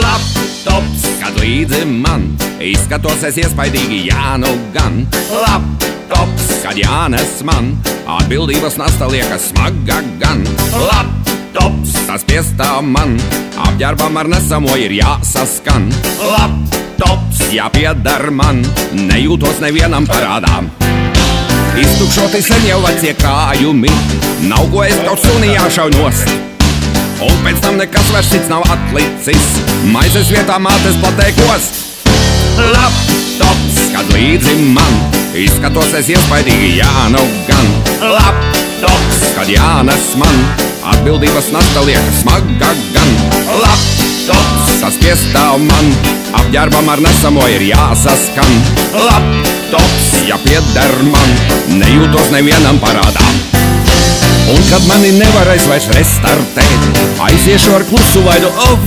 Laptops, kad līdzi man izskatos es iespaidīgi, jā, nu gan. Laptops, kad jānes man atbildības nasta liekas smaga gan. Laptops, tas piestāv man apģērbam ar nesamo ir jāsaskan. Laptops, jāpiedar man, nejūtos nevienam parādām. Iztukšoti sen jau vecie krājumi, nav ko es kaut suni jāšauj nost. Un pēc tam nekas vairs cits nav atlicis, maizes vietā mātes platē kost. Laptops, kad līdzi man izskatos es iespaidīgi, jā, nu gan. Laptops, kad jānes man atbildības nasta liekas smaga gan. Laptops, tas piestāv man apģērbam ar nesamo ir jāsaskan. Laptops, jāpieder man, nejūtos nevienam parādām. Un kad mani nevarēs vairs restartēt, aiziešu ar klusu vaidu off.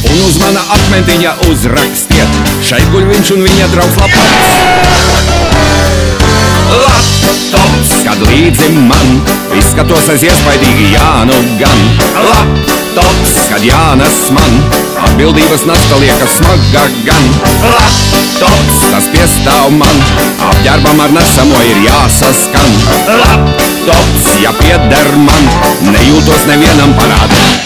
Un uz mana akmentiņa uzrakstiet, šeit guļ viņš un viņa draugs Laptops. Laptops, kad līdzi man izskatos es iespaidīgi, jā, nu gan. Laptops, kad jānes man atbildības nasta liekas smaga gan. Laptops, tas piestāv man apģērbam ar nesamo ir jāsaskan. Laptops, jāpieder man, nejūtos nevienam parādām.